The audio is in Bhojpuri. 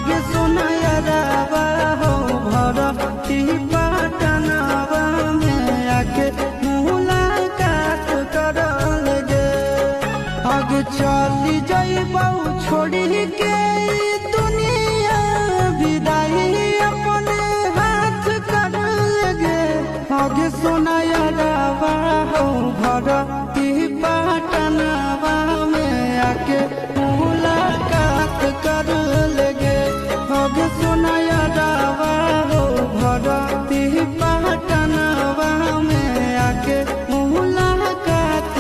आगे सुनाया रावा हो भरती पटनावा में आके मुलाकात कर लगे। आगे चली जाइबौ छोड़ी के दुनिया विदाई अपने हाथ कर लगे। आगे सुनाया रावा हो भरती पटनावा में आके मुलाकात कर लगे। आगे सुनाया रावा